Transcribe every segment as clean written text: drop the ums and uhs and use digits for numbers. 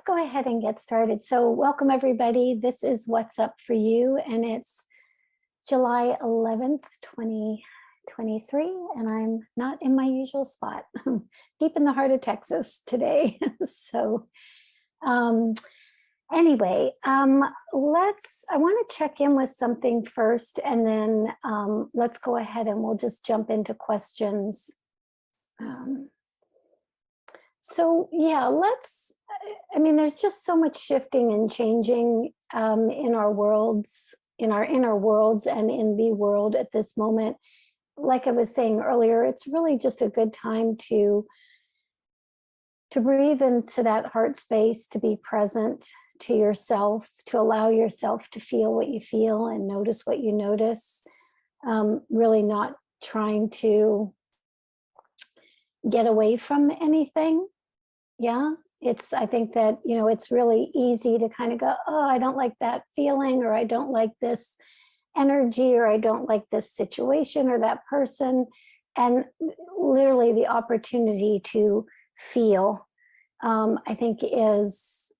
go ahead and get started. So welcome everybody. This is What's Up For You, and it's July 11th, 2023, and I'm not in my usual spot. I'm deep in the heart of Texas today. So anyway, I want to check in with something first, and then let's go ahead and we'll just jump into questions. So yeah, there's just so much shifting and changing in our worlds, in our inner worlds and in the world at this moment. Like I was saying earlier, it's really just a good time to breathe into that heart space, to be present to yourself, to allow yourself to feel what you feel and notice what you notice. Really not trying to get away from anything. Yeah, I think that, it's really easy to kind of go, oh, I don't like that feeling, or I don't like this energy, or I don't like this situation or that person. And literally the opportunity to feel, I think it's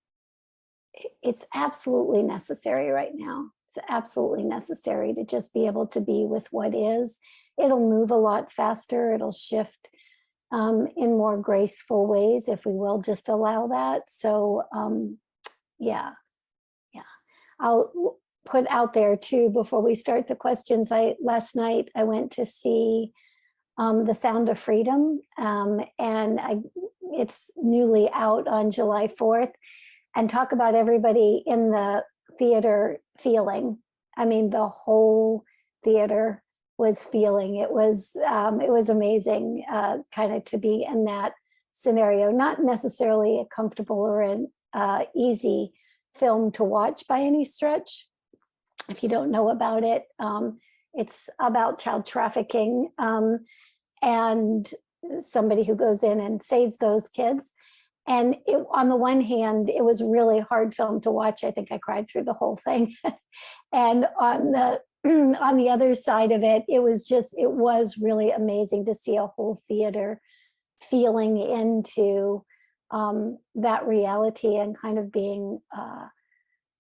absolutely necessary right now. It's absolutely necessary to just be able to be with what is. It'll move a lot faster. It'll shift in more graceful ways if we will just allow that. So yeah. I'll put out there too, before we start the questions, last night I went to see The Sound of Freedom, and it's newly out on July 4th, and talk about everybody in the theater feeling. I mean, the whole theater was feeling. It was amazing kind of to be in that scenario. Not necessarily a comfortable or an easy film to watch by any stretch. If you don't know about it, it's about child trafficking and somebody who goes in and saves those kids. And on the one hand, it was really hard film to watch. I think I cried through the whole thing. And on the other side of it, it was really amazing to see a whole theater feeling into that reality and kind of being,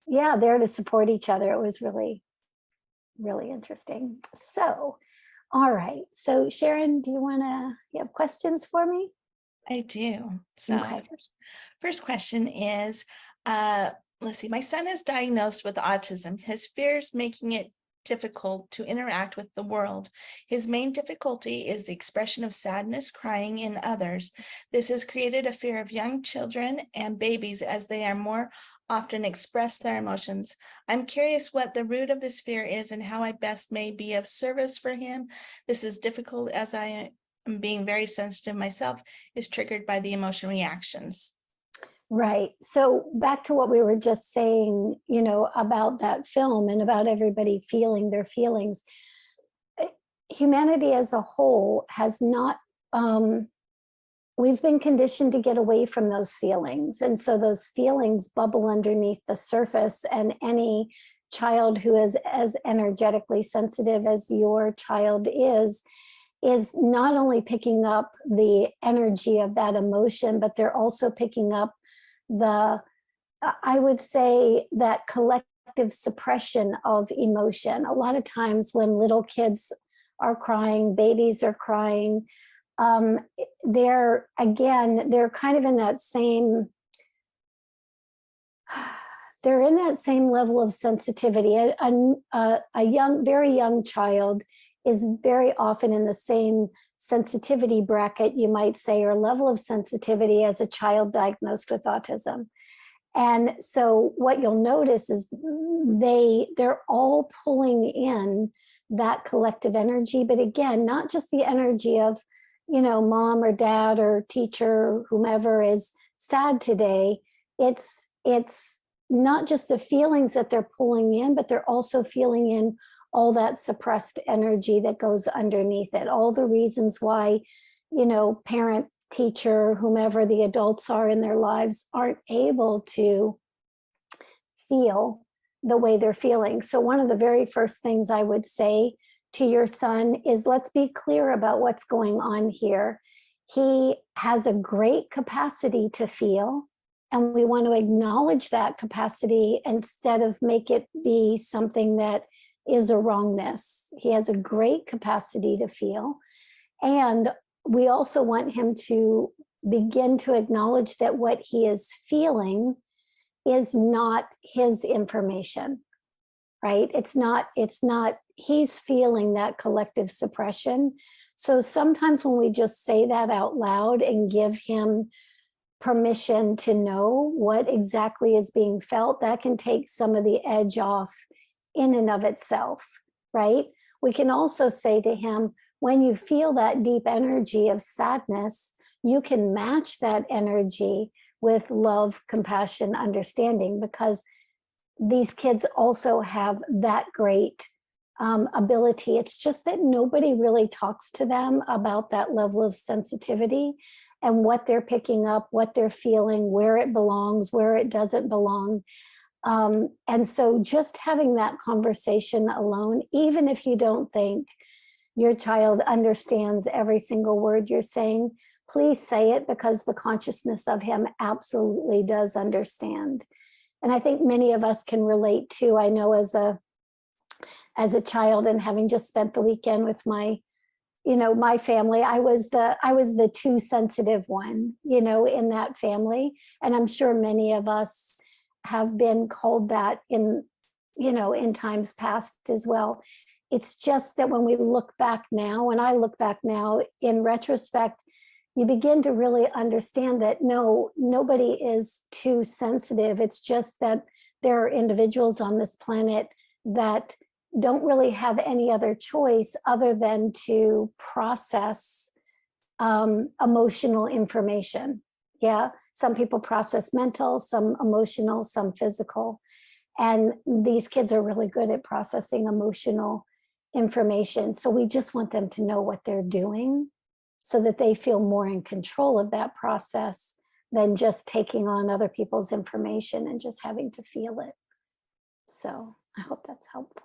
there to support each other. It was really, really interesting. So, all right. So Sharon, you have questions for me? I do. So okay. First question is, let's see, my son is diagnosed with autism. His fears making it difficult to interact with the world. His main difficulty is the expression of sadness, crying in others. This has created a fear of young children and babies, as they are more often express their emotions. I'm curious what the root of this fear is and how I best may be of service for him. This is difficult as I am being very sensitive myself, is triggered by the emotion reactions. Right. So back to what we were just saying, about that film and about everybody feeling their feelings. Humanity as a whole has not, we've been conditioned to get away from those feelings. And so those feelings bubble underneath the surface, and any child who is as energetically sensitive as your child is not only picking up the energy of that emotion, but they're also picking up I would say, that collective suppression of emotion. A lot of times when little kids are crying, babies are crying, they're kind of in that same, level of sensitivity. A very young child is very often in the same sensitivity bracket, you might say, or level of sensitivity as a child diagnosed with autism. And so what you'll notice is they're all pulling in that collective energy, but again, not just the energy of, mom or dad or teacher, whomever is sad today. It's not just the feelings that they're pulling in, but they're also feeling in all that suppressed energy that goes underneath it, all the reasons why, parent, teacher, whomever the adults are in their lives aren't able to feel the way they're feeling. So one of the very first things I would say to your son is, let's be clear about what's going on here. He has a great capacity to feel, And we want to acknowledge that capacity instead of make it be something that is a wrongness. He has a great capacity to feel. And we also want him to begin to acknowledge that what he is feeling is not his information, right? It's not, he's feeling that collective suppression. So sometimes when we just say that out loud and give him permission to know what exactly is being felt, that can take some of the edge off in and of itself, right? We can also say to him, when you feel that deep energy of sadness, you can match that energy with love, compassion, understanding, because these kids also have that great ability. It's just that nobody really talks to them about that level of sensitivity and what they're picking up, what they're feeling, where it belongs, where it doesn't belong. And so just having that conversation alone, even if you don't think your child understands every single word you're saying, please say it, because the consciousness of him absolutely does understand. And I think many of us can relate to, I know as a child, and having just spent the weekend with my family, I was the too sensitive one, in that family. And I'm sure many of us have been called that in times past as well. It's just that when we look back now, when I look back now in retrospect, you begin to really understand that no, nobody is too sensitive. It's just that there are individuals on this planet that don't really have any other choice other than to process emotional information. Yeah, some people process mental, some emotional, some physical. And these kids are really good at processing emotional information. So we just want them to know what they're doing so that they feel more in control of that process than just taking on other people's information and just having to feel it. So I hope that's helpful.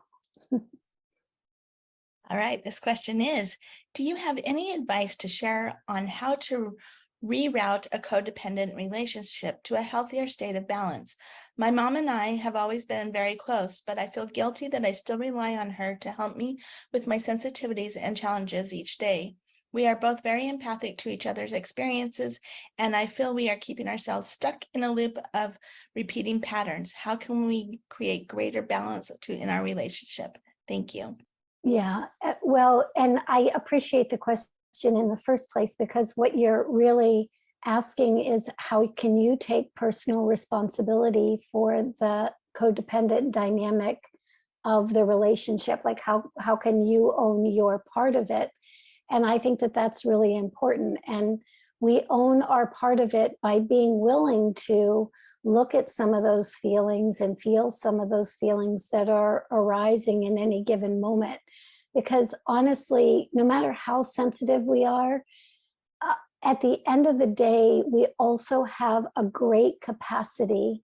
All right, this question is, do you have any advice to share on how to reroute a codependent relationship to a healthier state of balance? My mom and I have always been very close, but I feel guilty that I still rely on her to help me with my sensitivities and challenges each day. We are both very empathic to each other's experiences, and I feel we are keeping ourselves stuck in a loop of repeating patterns. How can we create greater balance in our relationship? Thank you. Yeah, well, and I appreciate the question in the first place, because what you're really asking is, how can you take personal responsibility for the codependent dynamic of the relationship? Like how can you own your part of it? And I think that that's really important. And we own our part of it by being willing to look at some of those feelings and feel some of those feelings that are arising in any given moment. Because honestly, no matter how sensitive we are, at the end of the day, we also have a great capacity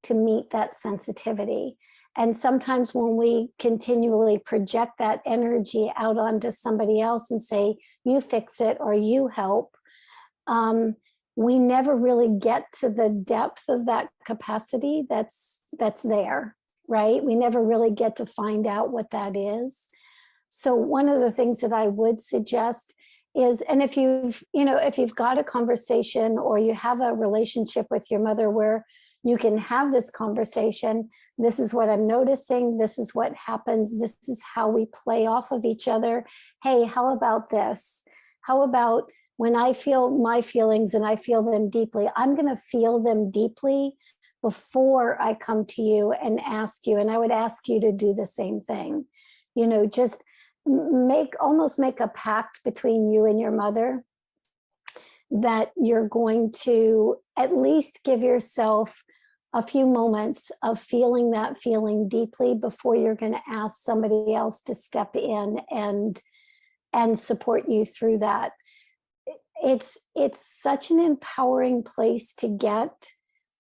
to meet that sensitivity. And sometimes when we continually project that energy out onto somebody else and say, you fix it or you help, we never really get to the depth of that capacity that's there, right? We never really get to find out what that is. So one of the things that I would suggest is, and if you've got a conversation or you have a relationship with your mother where you can have this conversation, this is what I'm noticing, this is what happens, this is how we play off of each other. Hey, how about this? How about when I feel my feelings and I feel them deeply, I'm going to feel them deeply before I come to you and ask you. And I would ask you to do the same thing. Just almost make a pact between you and your mother that you're going to at least give yourself a few moments of feeling that feeling deeply before you're going to ask somebody else to step in and support you through that. It's such an empowering place to get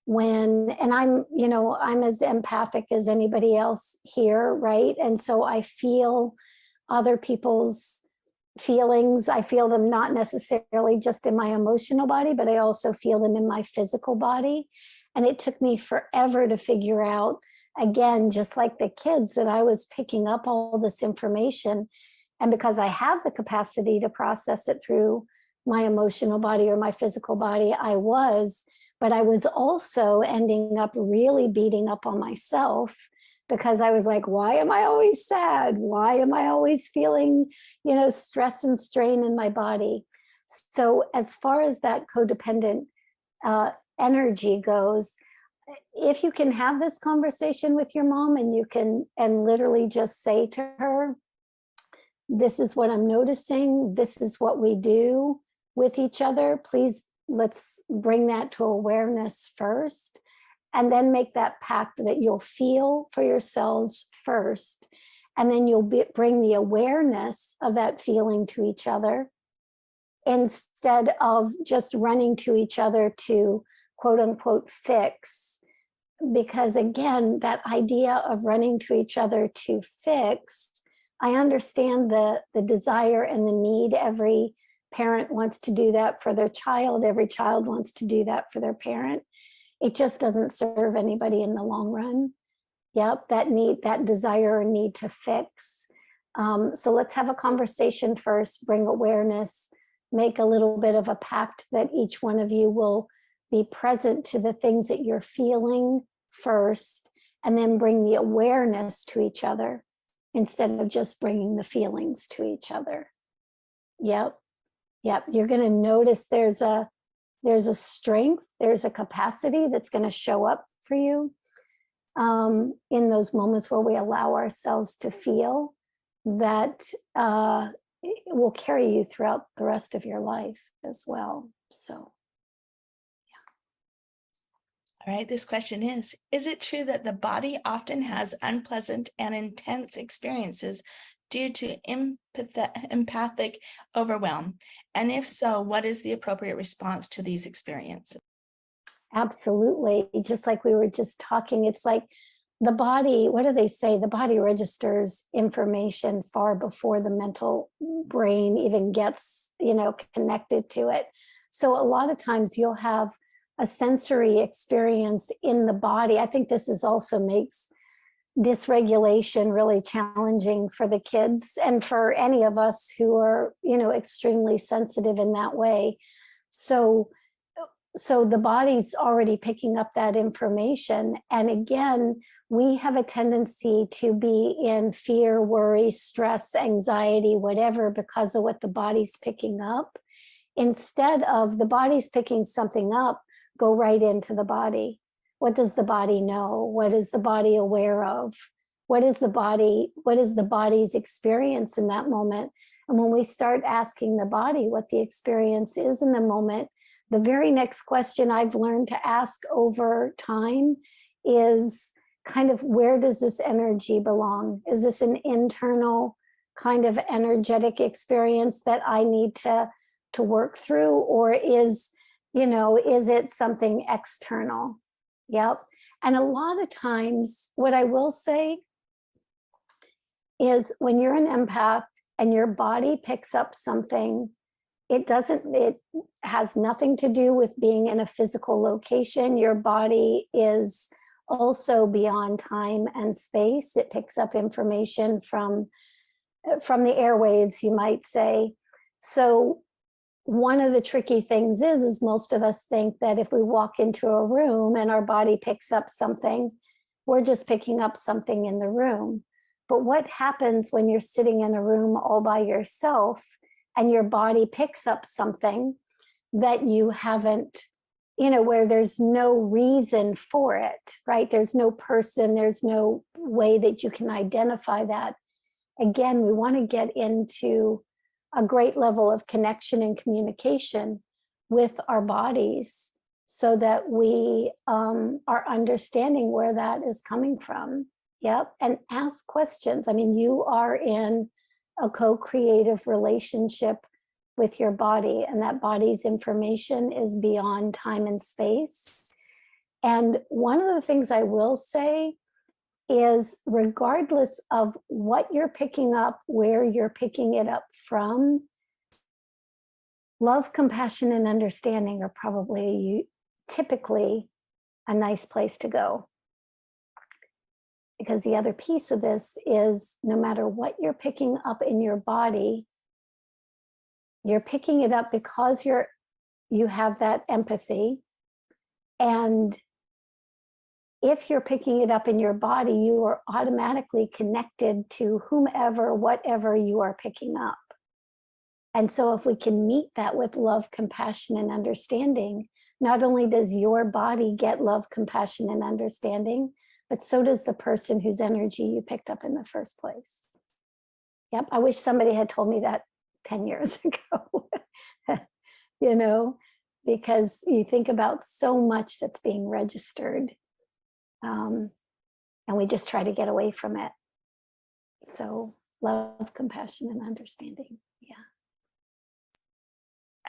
when, and I'm as empathic as anybody else here, right? And so I feel other people's feelings. I feel them not necessarily just in my emotional body, but I also feel them in my physical body. And it took me forever to figure out, again, just like the kids, that I was picking up all this information. And because I have the capacity to process it through my emotional body or my physical body, but I was also ending up really beating up on myself, because I was like, why am I always sad? Why am I always feeling, stress and strain in my body? So as far as that codependent energy goes, if you can have this conversation with your mom, and and literally just say to her, this is what I'm noticing, this is what we do with each other, please let's bring that to awareness first, and then make that pact that you'll feel for yourselves first, and then you'll bring the awareness of that feeling to each other, instead of just running to each other to quote unquote fix. Because again, that idea of running to each other to fix, I understand the desire and the need. Every parent wants to do that for their child. Every child wants to do that for their parent. It just doesn't serve anybody in the long run. Yep, that desire or need to fix. So let's have a conversation first, bring awareness, make a little bit of a pact that each one of you will be present to the things that you're feeling first, and then bring the awareness to each other instead of just bringing the feelings to each other. Yep. You're going to notice there's a strength, there's a capacity that's going to show up for you in those moments where we allow ourselves to feel, that it will carry you throughout the rest of your life as well. So. All right, this question is it true that the body often has unpleasant and intense experiences due to empathic overwhelm? And if so, what is the appropriate response to these experiences? Absolutely. Just like we were just talking, it's like the body, what do they say? The body registers information far before the mental brain even gets, connected to it. So a lot of times you'll have a sensory experience in the body. I think this also makes dysregulation really challenging for the kids and for any of us who are, extremely sensitive in that way. So the body's already picking up that information. And again, we have a tendency to be in fear, worry, stress, anxiety, whatever, because of what the body's picking up. Instead of the body's picking something up, go right into the body. What does the body know? What is the body aware of? What is the body's experience in that moment? And when we start asking the body what the experience is in the moment, the very next question I've learned to ask over time is kind of, where does this energy belong? Is this an internal kind of energetic experience that I need to work through, or is it something external? Yep. And a lot of times, what I will say is, when you're an empath and your body picks up something, it has nothing to do with being in a physical location. Your body is also beyond time and space. It picks up information from the airwaves, you might say. So one of the tricky things is most of us think that if we walk into a room and our body picks up something, we're just picking up something in the room. But what happens when you're sitting in a room all by yourself and your body picks up something that you haven't, where there's no reason for it, right? There's no person, there's no way that you can identify that. Again, we want to get into a great level of connection and communication with our bodies so that we are understanding where that is coming from. Yep. And ask questions. I mean, you are in a co-creative relationship with your body, and that body's information is beyond time and space. And one of the things I will say is, regardless of what you're picking up, where you're picking it up from, love, compassion, and understanding are probably typically a nice place to go. Because the other piece of this is no matter what you're picking up in your body, you're picking it up because you have that empathy. And if you're picking it up in your body, you are automatically connected to whomever, whatever you are picking up. And so if we can meet that with love, compassion, and understanding, not only does your body get love, compassion, and understanding, but so does the person whose energy you picked up in the first place. Yep, I wish somebody had told me that 10 years ago, you know, because you think about so much that's being registered, and we just try to get away from it. So love, compassion, and understanding. Yeah.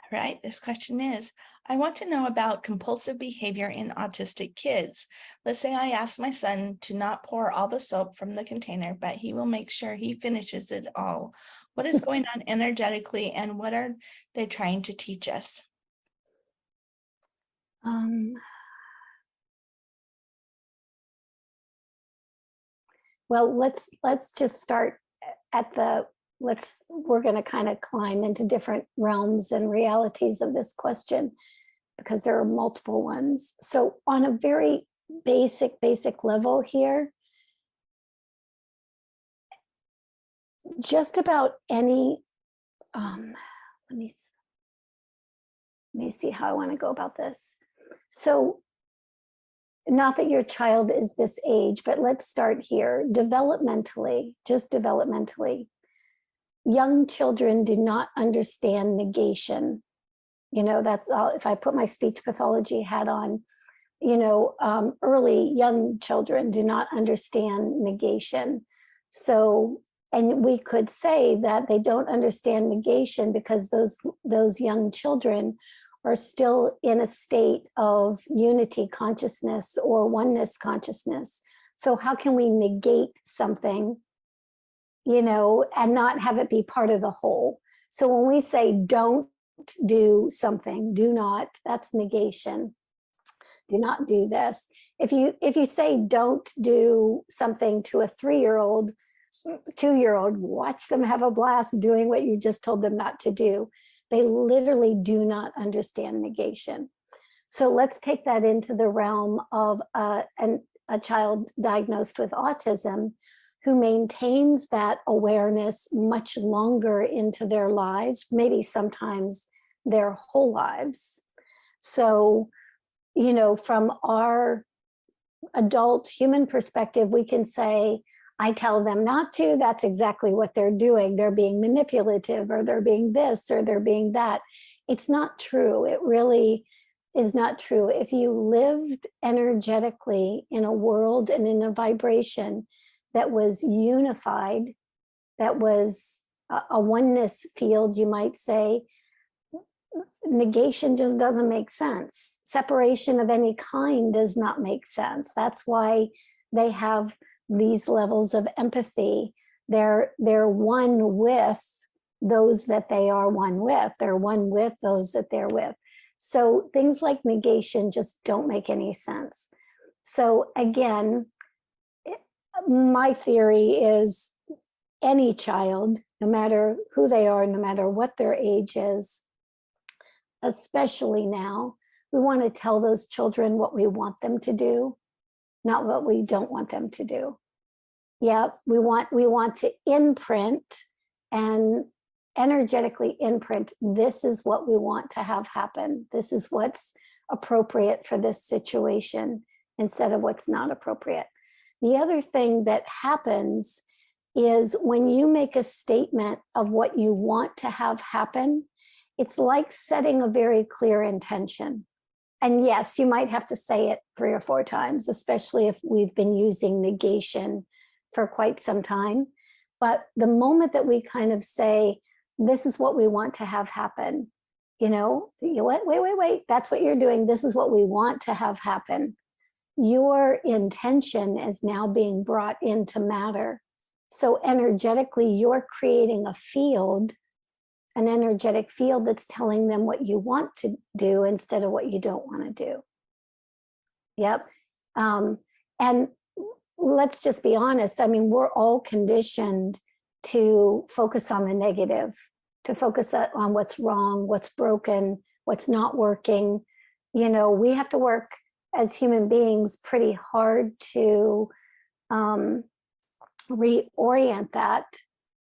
All right, this question is, I want to know about compulsive behavior in autistic kids. Let's say I ask my son to not pour all the soap from the container, but he will make sure he finishes it all. What is going on energetically, and what are they trying to teach us? Well, let's just start at we're going to kind of climb into different realms and realities of this question, because there are multiple ones. So on a very basic level here, just about any, let me see how I want to go about this. So not that your child is this age, but let's start here. Developmentally, just developmentally, young children do not understand negation. You know, that's all. If I put my speech pathology hat on, you know, early young children do not understand negation. So, and we could say that they don't understand negation because those young children are still in a state of unity consciousness or oneness consciousness. So how can we negate something, you know, and not have it be part of the whole? So when we say don't do something, do not, that's negation. Do not do this. If you say don't do something to a 3-year-old, 2-year-old, watch them have a blast doing what you just told them not to do. They literally do not understand negation. So let's take that into the realm of a child diagnosed with autism who maintains that awareness much longer into their lives, maybe sometimes their whole lives. So, you know, from our adult human perspective, we can say, I tell them not to, that's exactly what they're doing. They're being manipulative, or they're being this, or they're being that. It's not true. It really is not true. If you lived energetically in a world and in a vibration that was unified, that was a oneness field, you might say, negation just doesn't make sense. Separation of any kind does not make sense. That's why they have these levels of empathy. They're one with those that they are one with. They're one with those that they're with. So things like negation just don't make any sense. So again, my theory is any child, no matter who they are, no matter what their age is, especially now, we want to tell those children what we want them to do, not what we don't want them to do. Yeah, we want to imprint and energetically imprint, this is what we want to have happen. This is what's appropriate for this situation instead of what's not appropriate. The other thing that happens is when you make a statement of what you want to have happen, it's like setting a very clear intention. And yes, you might have to say it 3 or 4 times, especially if we've been using negation for quite some time. But the moment that we kind of say, this is what we want to have happen, you know, wait, that's what you're doing. This is what we want to have happen. Your intention is now being brought into matter. So energetically, you're creating a field, an energetic field that's telling them what you want to do instead of what you don't want to do. Yep. And let's just be honest. I mean, we're all conditioned to focus on the negative, to focus on what's wrong, what's broken, what's not working. You know, we have to work as human beings pretty hard to reorient that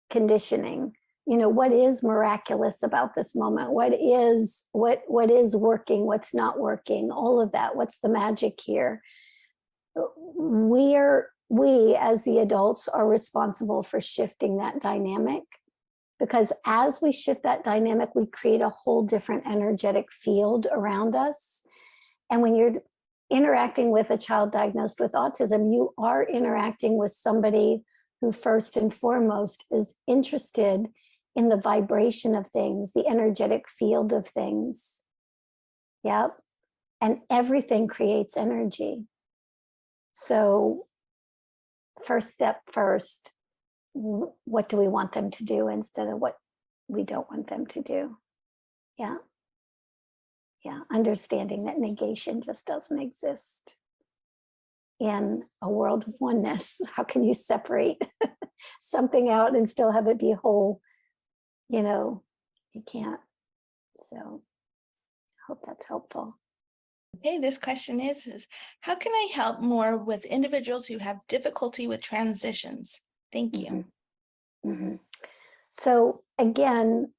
conditioning. You know, what is miraculous about this moment? What is working? What's not working? All of that. What's the magic here? We as the adults are responsible for shifting that dynamic, because as we shift that dynamic, we create a whole different energetic field around us. And when you're interacting with a child diagnosed with autism, you are interacting with somebody who first and foremost is interested in the vibration of things, the energetic field of things. Yep. And everything creates energy. So first step first, what do we want them to do instead of what we don't want them to do? Yeah. Yeah. Understanding that negation just doesn't exist in a world of oneness. How can you separate something out and still have it be whole? You know, you can't. So I hope that's helpful. Okay, this question is how can I help more with individuals who have difficulty with transitions? Thank you. Mm-hmm. Mm-hmm. So again,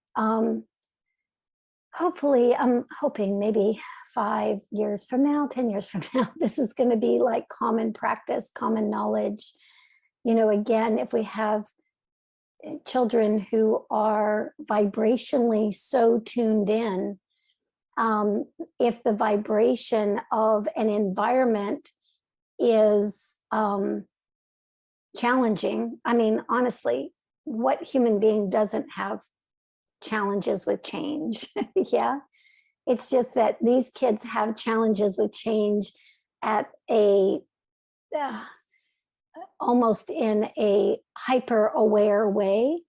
hopefully, I'm hoping maybe 5 years from now, 10 years from now, this is going to be like common practice, common knowledge. You know, again, if we have children who are vibrationally so tuned in, if the vibration of an environment is challenging, I mean, honestly, what human being doesn't have challenges with change? Yeah. It's just that these kids have challenges with change at a almost in a hyper aware way.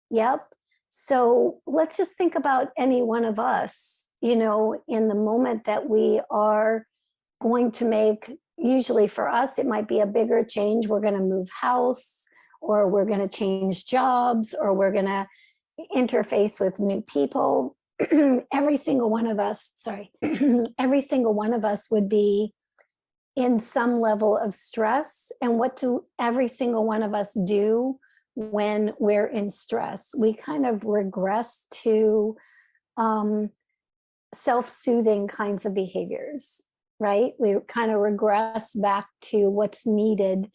Yep. So let's just think about any one of us, you know, in the moment that we are going to make, usually for us, it might be a bigger change. We're going to move house, or we're going to change jobs, or we're going to interface with new people. Every single one of us, every single one of us would be in some level of stress. And what do every single one of us do when we're in stress? We kind of regress to self-soothing kinds of behaviors, right? We kind of regress back to what's needed.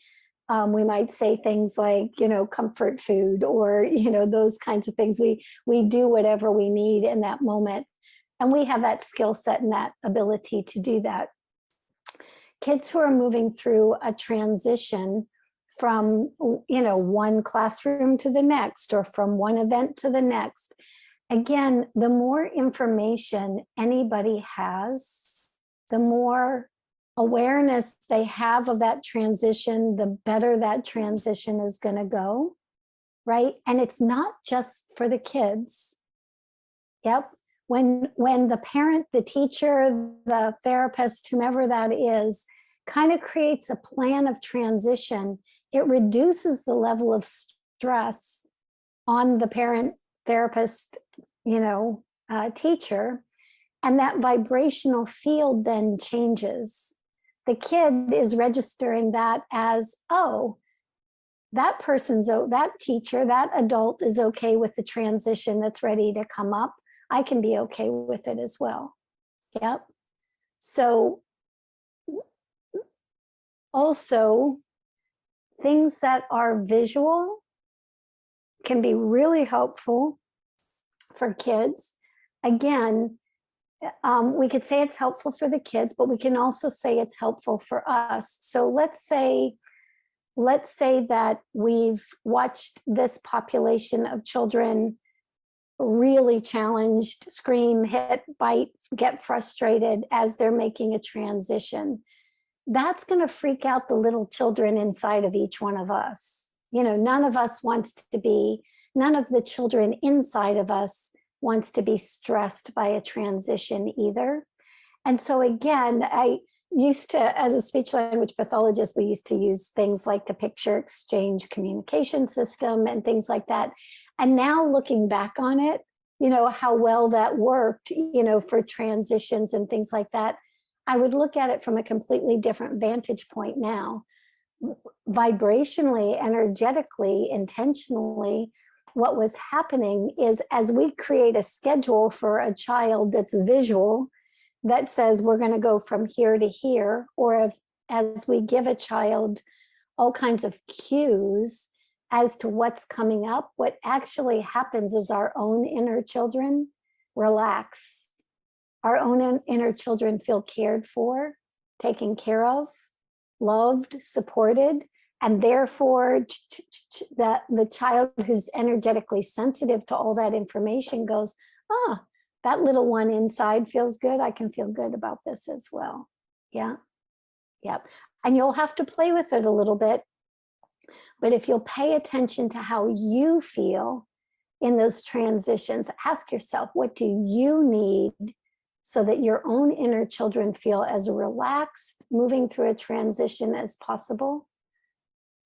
We might say things like, you know, comfort food, or, you know, those kinds of things. We do whatever we need in that moment. And we have that skill set and that ability to do that. Kids who are moving through a transition from, you know, one classroom to the next, or from one event to the next, again, the more information anybody has, the more awareness they have of that transition, the better that transition is going to go, right? And it's not just for the kids. Yep. When the parent, the teacher, the therapist, whomever that is, kind of creates a plan of transition, it reduces the level of stress on the parent, therapist, you know, teacher, and that vibrational field then changes. The kid is registering that as, oh, that teacher, that adult is okay with the transition that's ready to come up. I can be okay with it as well. Yep. So also, things that are visual can be really helpful for kids. Again, we could say it's helpful for the kids, but we can also say it's helpful for us. So let's say that we've watched this population of children really challenged, scream, hit, bite, get frustrated as they're making a transition. That's going to freak out the little children inside of each one of us. You know, none of the children inside of us wants to be stressed by a transition either. And so again, used to, as a speech language pathologist, we used to use things like the picture exchange communication system and things like that. And now looking back on it, how well that worked, for transitions and things like that, I would look at it from a completely different vantage point now. Vibrationally, energetically, intentionally, what was happening is, as we create a schedule for a child that's visual, that says we're going to go from here to here, or as we give a child all kinds of cues as to what's coming up, what actually happens is our own inner children relax. Our own inner children feel cared for, taken care of, loved, supported, and therefore the child who's energetically sensitive to all that information goes, that little one inside feels good. I can feel good about this as well. Yeah. Yep. And you'll have to play with it a little bit. But if you'll pay attention to how you feel in those transitions, ask yourself, what do you need so that your own inner children feel as relaxed moving through a transition as possible?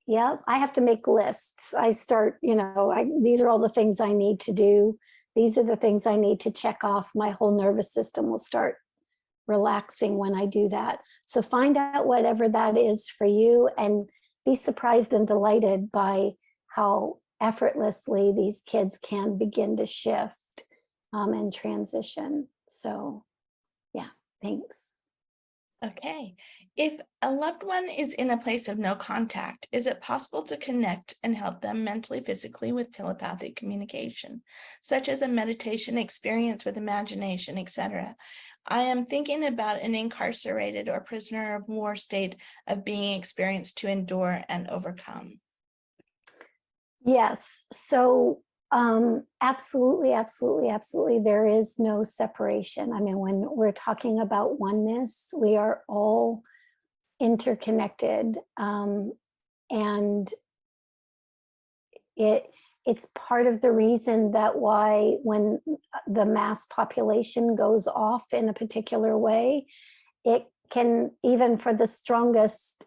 Yeah, I have to make lists. I start, these are all the things I need to do. These are the things I need to check off. My whole nervous system will start relaxing when I do that. So find out whatever that is for you and be surprised and delighted by how effortlessly these kids can begin to shift and transition. So yeah, thanks. Okay. If a loved one is in a place of no contact, is it possible to connect and help them mentally, physically with telepathic communication, such as a meditation experience with imagination, etc.? I am thinking about an incarcerated or prisoner of war state of being experienced to endure and overcome. Yes. So absolutely, absolutely, absolutely. There is no separation. I mean, when we're talking about oneness, we are all interconnected. And it's part of the reason that why when the mass population goes off in a particular way, it can, even for the strongest,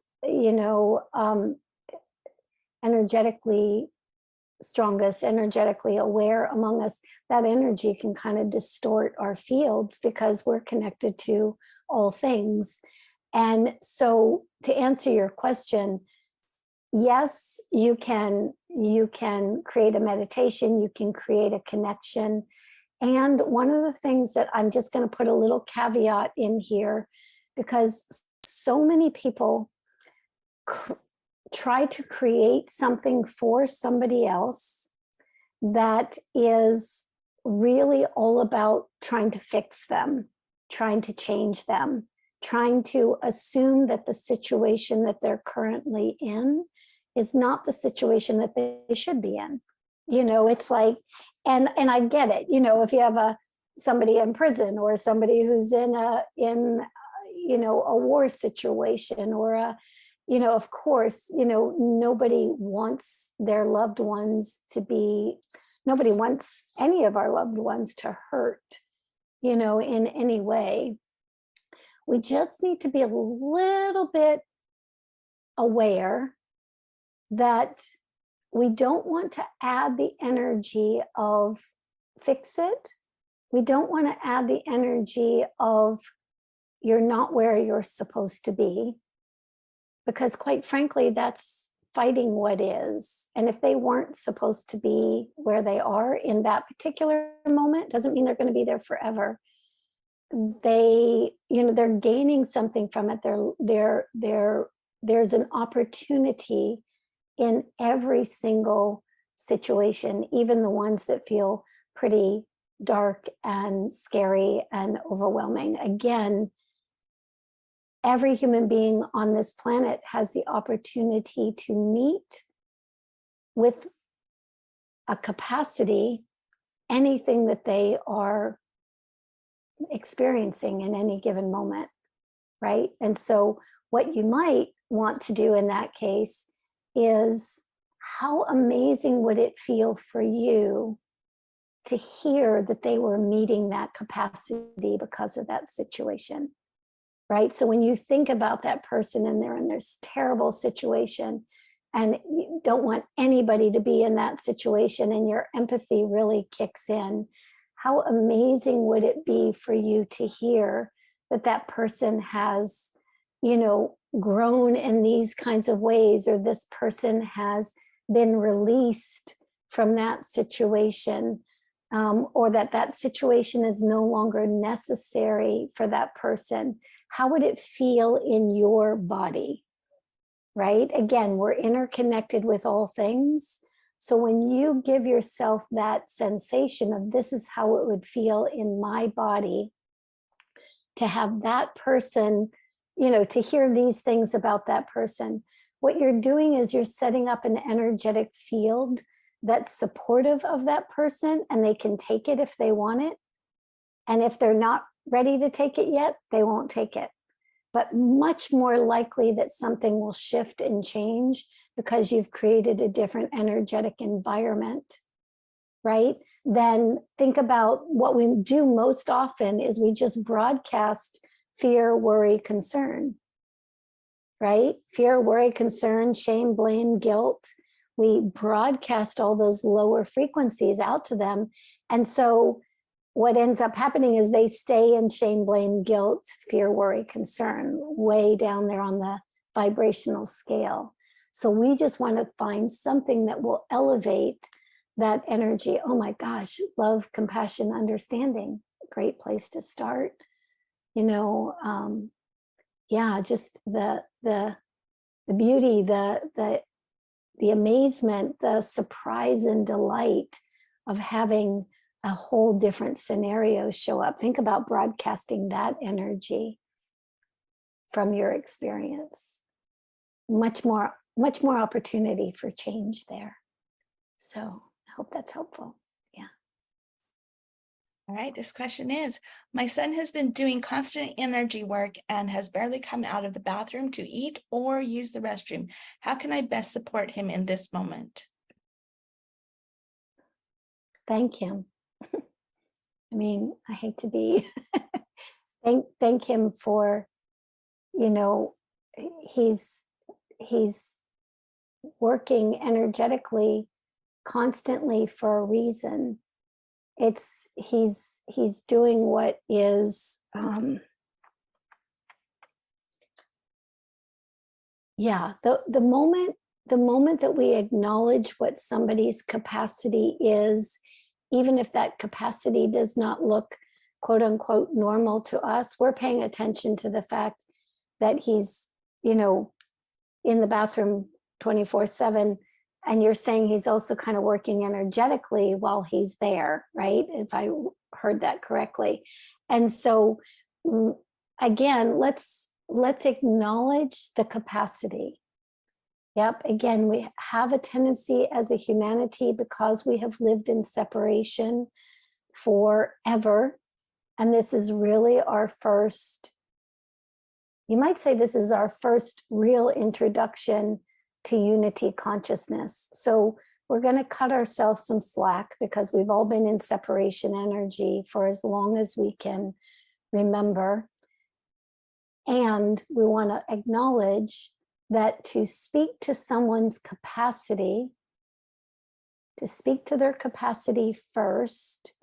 energetically aware among us, that energy can kind of distort our fields because we're connected to all things. And so to answer your question, yes, you can create a meditation, you can create a connection. And one of the things that I'm just going to put a little caveat in here, because so many people try to create something for somebody else that is really all about trying to fix them, trying to change them, trying to assume that the situation that they're currently in is not the situation that they should be in. It's like, and I get it, if you have somebody in prison or somebody who's in a war situation or of course, nobody wants their loved ones to be, nobody wants any of our loved ones to hurt, in any way. We just need to be a little bit aware that we don't want to add the energy of fix it. We don't want to add the energy of you're not where you're supposed to be. Because quite frankly, that's fighting what is. And if they weren't supposed to be where they are in that particular moment, doesn't mean they're going to be there forever. They're gaining something from it. There's an opportunity in every single situation, even the ones that feel pretty dark and scary and overwhelming. Again, every human being on this planet has the opportunity to meet with a capacity anything that they are experiencing in any given moment, right? And so what you might want to do in that case is, how amazing would it feel for you to hear that they were meeting that capacity because of that situation? right? So when you think about that person and they're in this terrible situation and you don't want anybody to be in that situation and your empathy really kicks in, how amazing would it be for you to hear that that person has, you know, grown in these kinds of ways, or this person has been released from that situation, or that that situation is no longer necessary for that person. How would it feel in your body, right? Again, we're interconnected with all things. So when you give yourself that sensation of this is how it would feel in my body to have that person, you know, to hear these things about that person, what you're doing is you're setting up an energetic field that's supportive of that person, and they can take it if they want it. And if they're not ready to take it yet, they won't take it. But much more likely that something will shift and change because you've created a different energetic environment, right? Then think about what we do most often is we just broadcast fear, worry, concern, right? Fear, worry, concern, shame, blame, guilt. We broadcast all those lower frequencies out to them. And so what ends up happening is they stay in shame, blame, guilt, fear, worry, concern, way down there on the vibrational scale. So we just want to find something that will elevate that energy. Oh my gosh, love, compassion, understanding. Great place to start. You know, yeah, just the beauty, the amazement, the surprise and delight of having a whole different scenario show up. Think about broadcasting that energy from your experience. Much more opportunity for change there. So I hope that's helpful. Yeah. All right, this question is, my son has been doing constant energy work and has barely come out of the bathroom to eat or use the restroom. How can I best support him in this moment? Thank him. I mean, I hate to be, thank him for, you know, he's working energetically constantly for a reason. It's he's doing what is yeah, the moment that we acknowledge what somebody's capacity is, even if that capacity does not look quote unquote normal to us, we're paying attention to the fact that he's, you know, in the bathroom 24/7, and you're saying he's also kind of working energetically while he's there, right? If I heard that correctly. And so again, let's acknowledge the capacity. Yep, again, we have a tendency as a humanity, because we have lived in separation forever, and this is really our first, you might say this is our first real introduction to unity consciousness. So we're going to cut ourselves some slack because we've all been in separation energy for as long as we can remember. And we want to acknowledge that to speak to someone's capacity, to speak to their capacity first,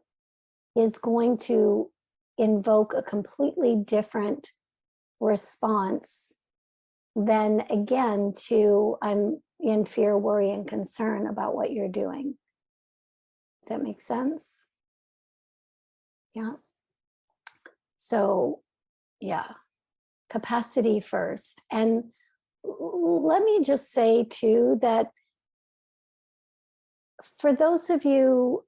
is going to invoke a completely different response than, again, to I'm in fear, worry, and concern about what you're doing. Does that make sense? Yeah. So, yeah, capacity first. And let me just say too that for those of you,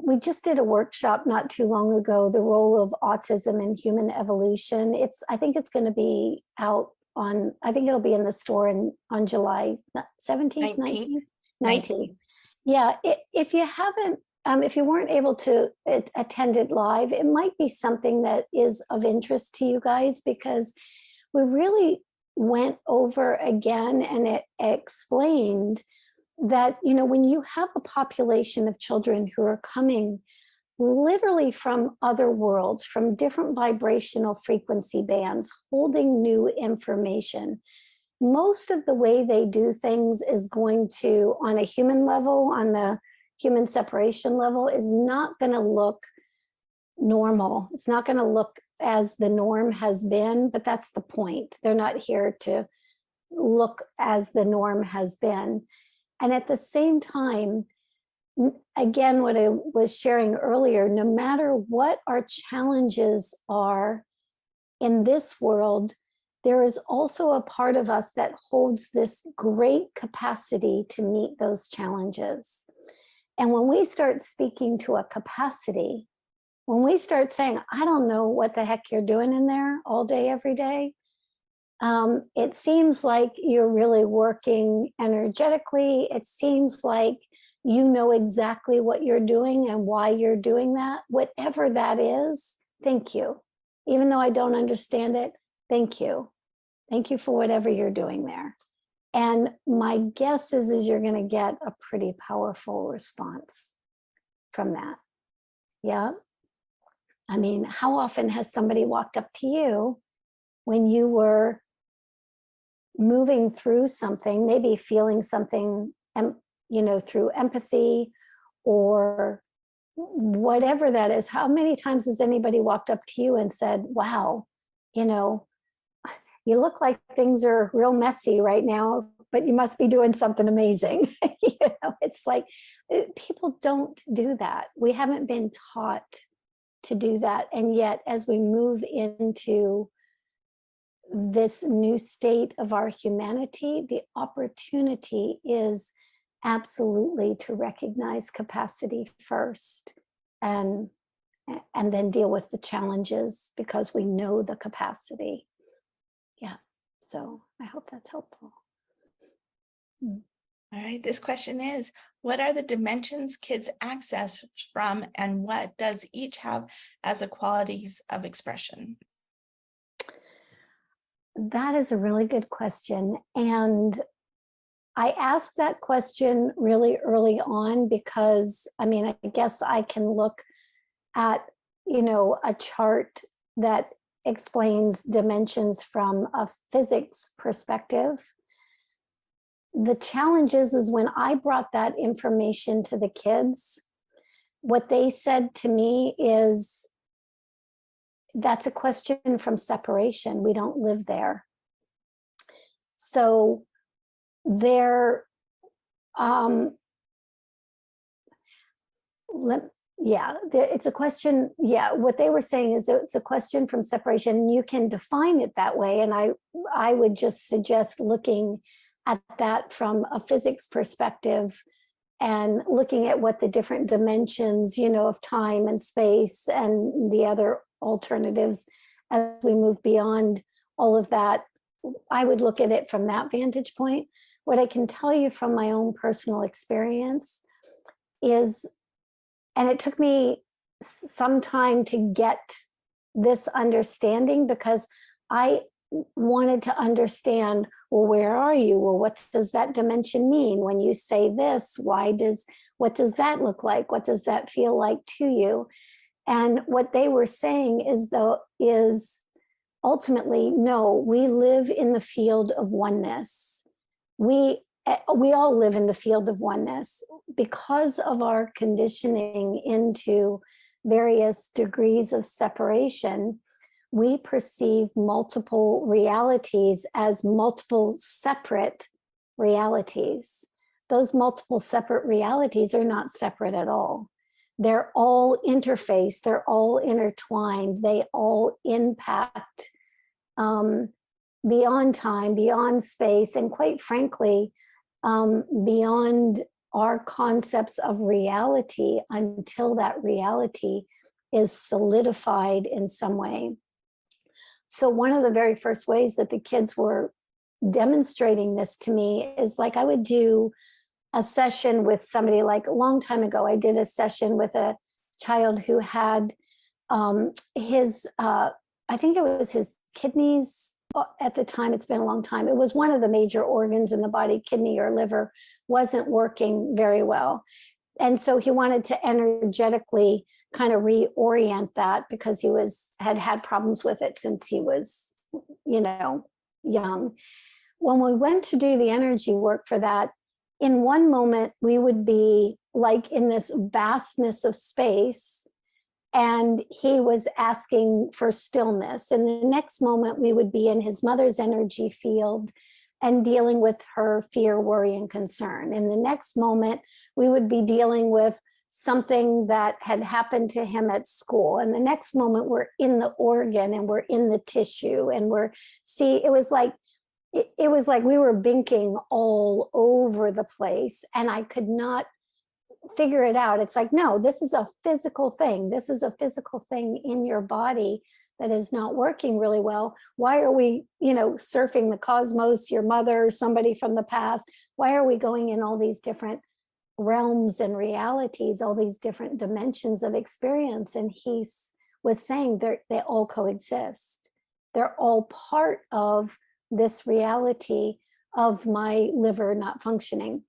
we just did a workshop not too long ago, the role of autism in human evolution. I think it's going to be out on, I think it'll be in the store on July 17th, 19th. Yeah, if you haven't, if you weren't able to attend it live, it might be something that is of interest to you guys, because we really went over again and it explained that, you know, when you have a population of children who are coming literally from other worlds, from different vibrational frequency bands, holding new information. Most of the way they do things is going to, on a human level, on the human separation level, is not going to look normal. It's not going to look as the norm has been, but that's the point. They're not here to look as the norm has been. And at the same time, again, what I was sharing earlier, no matter what our challenges are in this world, there is also a part of us that holds this great capacity to meet those challenges. And when we start speaking to a capacity, when we start saying, I don't know what the heck you're doing in there all day, every day, it seems like you're really working energetically. It seems like you know exactly what you're doing and why you're doing that. Whatever that is, thank you. Even though I don't understand it, thank you. Thank you for whatever you're doing there. And my guess is you're going to get a pretty powerful response from that. Yeah. I mean, how often has somebody walked up to you when you were moving through something, maybe feeling something, through empathy or whatever that is? How many times has anybody walked up to you and said, wow, you look like things are real messy right now, but you must be doing something amazing. It's like people don't do that. We haven't been taught to do that. And yet, as we move into this new state of our humanity, the opportunity is absolutely to recognize capacity first and then deal with the challenges because we know the capacity. Yeah, so I hope that's helpful. All right, this question is, what are the dimensions kids access from and what does each have as the qualities of expression? That is a really good question. And I asked that question really early on because, I guess I can look at, a chart that explains dimensions from a physics perspective. The challenge is when I brought that information to the kids, what they said to me is, that's a question from separation. We don't live there. So it's a question. Yeah, what they were saying is it's a question from separation. You can define it that way. And I would just suggest looking at that from a physics perspective and looking at what the different dimensions, of time and space and the other alternatives as we move beyond all of that. I would look at it from that vantage point. What I can tell you from my own personal experience is, and it took me some time to get this understanding because I wanted to understand, well, where are you? Well, what does that dimension mean? When you say this, what does that look like? What does that feel like to you? And what they were saying is ultimately, no, we live in the field of oneness. We all live in the field of oneness because of our conditioning into various degrees of separation. We perceive multiple realities as multiple separate realities. Those multiple separate realities are not separate at all. They're all interfaced, they're all intertwined, they all impact beyond time, beyond space, and quite frankly, beyond our concepts of reality until that reality is solidified in some way. So one of the very first ways that the kids were demonstrating this to me is like I would do a session with somebody, like a long time ago, I did a session with a child who had I think it was his kidneys at the time. It's been a long time. It was one of the major organs in the body, kidney or liver, wasn't working very well. and so he wanted to energetically kind of reorient that, because he had problems with it since he was, young. When we went to do the energy work for that, in one moment we would be like in this vastness of space, and he was asking for stillness. And the next moment we would be in his mother's energy field and dealing with her fear, worry, and concern. In the next moment, we would be dealing with something that had happened to him at school. And the next moment, we're in the organ and we're in the tissue, and it was like we were binking all over the place, and I could not figure it out. It's like, no, this is a physical thing. This is a physical thing in your body that is not working really well. Why are we, surfing the cosmos, your mother, somebody from the past? Why are we going in all these different realms and realities, all these different dimensions of experience? And he was saying they all coexist. They're all part of this reality of my liver not functioning.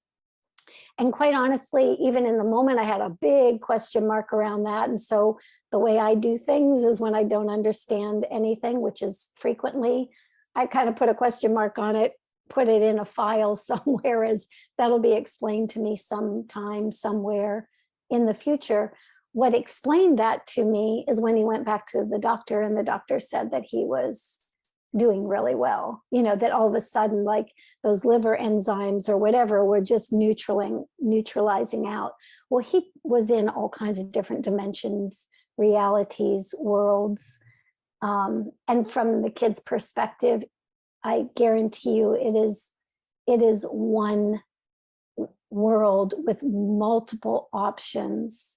And quite honestly, even in the moment, I had a big question mark around that. And so the way I do things is when I don't understand anything, which is frequently, I kind of put a question mark on it, put it in a file somewhere, as that'll be explained to me sometime, somewhere in the future. What explained that to me is when he went back to the doctor, and the doctor said that he was doing really well, that all of a sudden, like those liver enzymes or whatever were just neutralizing out. Well, he was in all kinds of different dimensions, realities, worlds. And from the kid's perspective, I guarantee you it is one world with multiple options.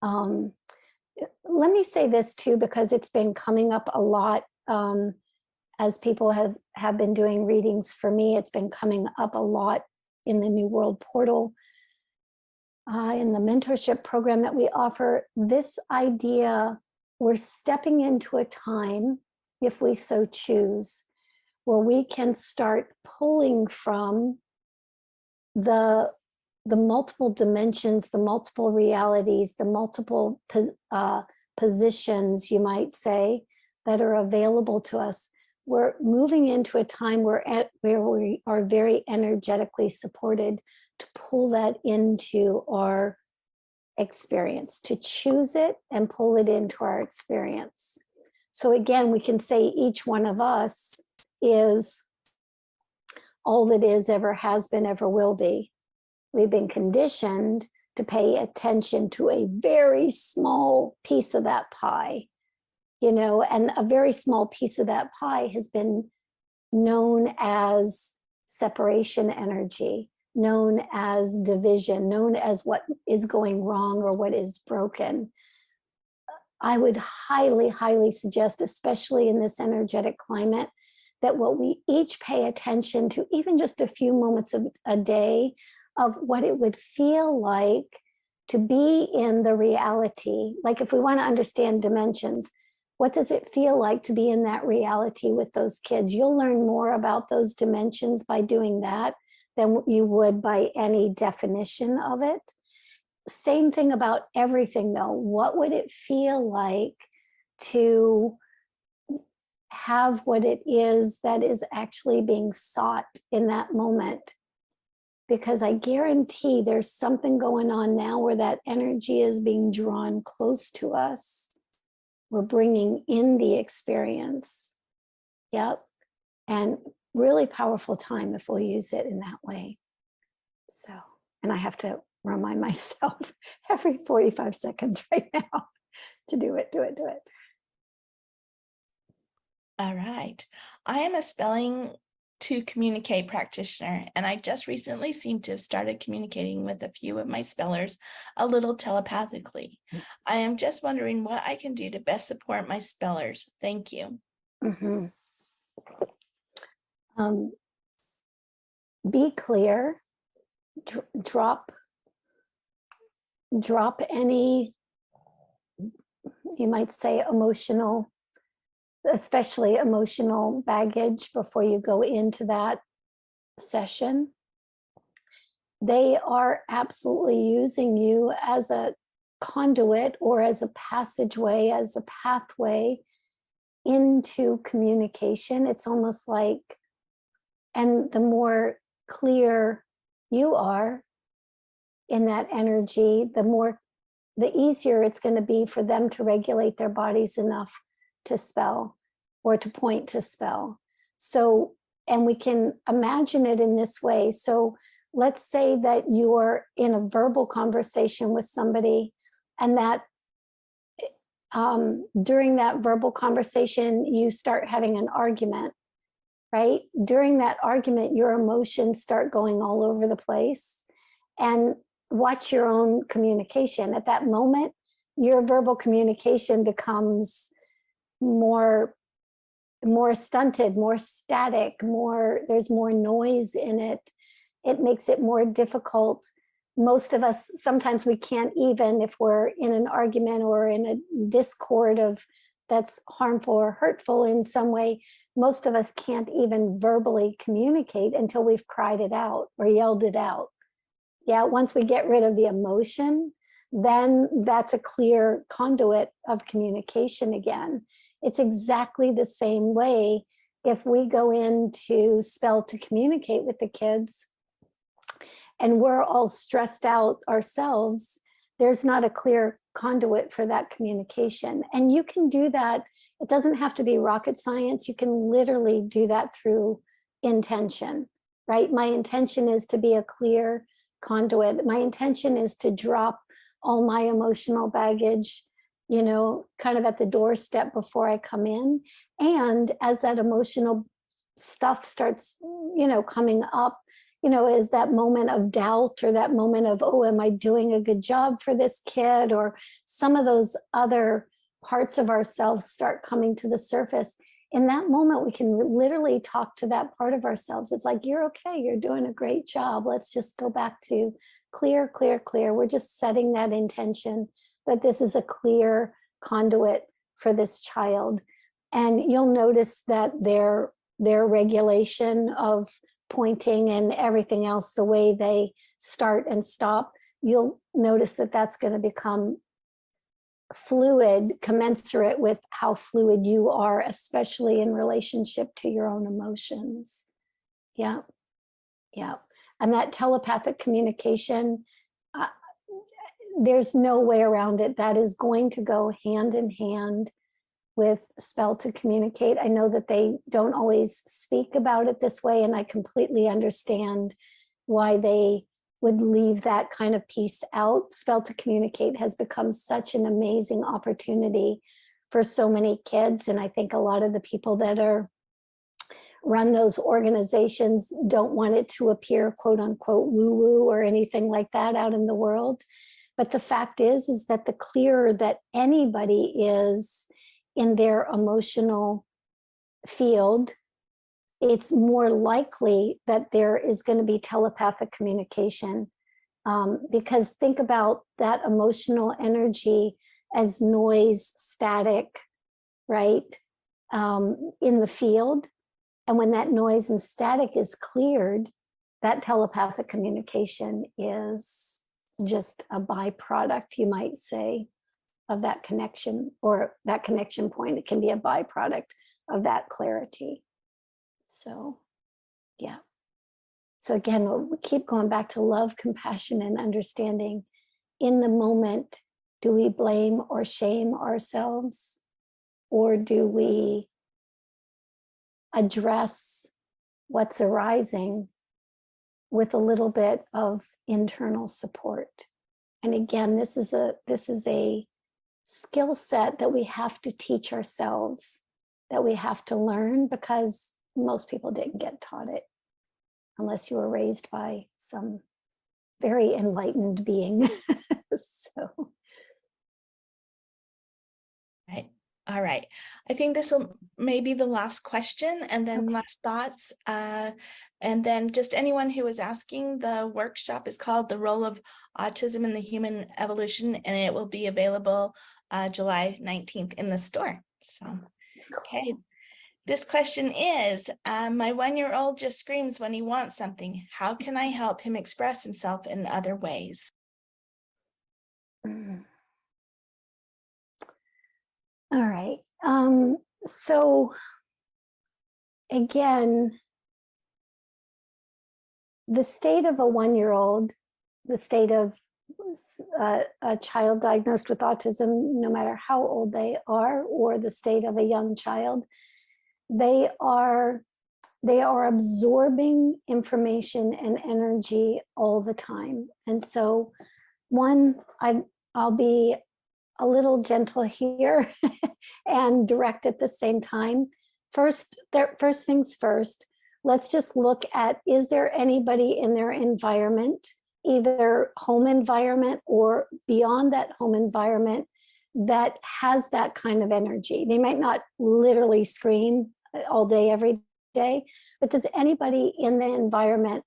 Let me say this too, because it's been coming up a lot. As people have been doing readings for me, it's been coming up a lot in the New World Portal, in the mentorship program that we offer. This idea, we're stepping into a time, if we so choose, where we can start pulling from the multiple dimensions, the multiple realities, the multiple positions, you might say, that are available to us. We're moving into a time where we are very energetically supported to pull that into our experience, to choose it and pull it into our experience. So again, we can say each one of us is all that is, ever has been, ever will be. We've been conditioned to pay attention to a very small piece of that pie. And a very small piece of that pie has been known as separation energy, known as division, known as what is going wrong or what is broken. I would highly, highly suggest, especially in this energetic climate, that what we each pay attention to, even just a few moments of a day, of what it would feel like to be in the reality. Like if we want to understand dimensions, what does it feel like to be in that reality with those kids? You'll learn more about those dimensions by doing that than you would by any definition of it. Same thing about everything though. What would it feel like to have what it is that is actually being sought in that moment? Because I guarantee there's something going on now where that energy is being drawn close to us. We're bringing in the experience. Yep. And really powerful time if we'll use it in that way. So, and I have to remind myself every 45 seconds right now to do it. All right. I am a spelling to communicate practitioner, and I just recently seem to have started communicating with a few of my spellers a little telepathically. I am just wondering what I can do to best support my spellers. Thank you. Mm-hmm. Be clear. Drop any, you might say, emotional, especially emotional baggage before you go into that session. they are absolutely using you as a conduit or as a passageway, as a pathway into communication. It's almost like, and the more clear you are in that energy, the easier it's going to be for them to regulate their bodies enough to spell or to point to spell. So, and we can imagine it in this way. So let's say that you're in a verbal conversation with somebody, and that during that verbal conversation, you start having an argument, right? During that argument, your emotions start going all over the place. And watch your own communication. At that moment, your verbal communication becomes more stunted, more static, there's more noise in it. It makes it more difficult. Most of us, sometimes we can't, even if we're in an argument or in a discord that's harmful or hurtful in some way, most of us can't even verbally communicate until we've cried it out or yelled it out. Yeah, once we get rid of the emotion, then that's a clear conduit of communication again. It's exactly the same way if we go into spell to communicate with the kids and we're all stressed out ourselves, there's not a clear conduit for that communication. And you can do that. It doesn't have to be rocket science. You can literally do that through intention, right? My intention is to be a clear conduit. My intention is to drop all my emotional baggage, kind of at the doorstep before I come in. And as that emotional stuff starts, coming up, is that moment of doubt or that moment of, oh, am I doing a good job for this kid? Or some of those other parts of ourselves start coming to the surface. In that moment, we can literally talk to that part of ourselves. It's like, you're okay, you're doing a great job. Let's just go back to clear, clear, clear. We're just setting that intention that this is a clear conduit for this child. And you'll notice that their regulation of pointing and everything else, the way they start and stop, you'll notice that that's going to become fluid, commensurate with how fluid you are, especially in relationship to your own emotions. Yeah. And that telepathic communication, there's no way around it. That is going to go hand in hand with spell to communicate. I know that they don't always speak about it this way, and I completely understand why they would leave that kind of piece out. Spell to communicate has become such an amazing opportunity for so many kids. And I think a lot of the people that run those organizations don't want it to appear quote unquote woo-woo or anything like that out in the world. But the fact is that the clearer that anybody is in their emotional field, it's more likely that there is going to be telepathic communication. Because think about that emotional energy as noise, static, right, in the field. And when that noise and static is cleared, that telepathic communication is just a byproduct, you might say, of that connection, or that connection point. It can be a byproduct of that clarity. So, yeah. So again, we keep going back to love, compassion, and understanding. In the moment, do we blame or shame ourselves? Or do we address what's arising with a little bit of internal support? And again, this is a skill set that we have to teach ourselves, that we have to learn, because most people didn't get taught it unless you were raised by some very enlightened being. So. Right. All right. I think this will maybe the last question, and then Okay. last thoughts. And then just anyone who is asking, the workshop is called The Role of Autism in the Human Evolution, and it will be available July 19th in the store. So, okay. This question is, my 1-year-old just screams when he wants something. How can I help him express himself in other ways? All right. So again, the state of a 1-year-old, the state of a child diagnosed with autism, no matter how old they are, or the state of a young child, they are absorbing information and energy all the time. And so I'll be a little gentle here and direct at the same time. First things first, let's just look at, is there anybody in their environment, either home environment or beyond that home environment, that has that kind of energy? They might not literally scream all day, every day, but does anybody in the environment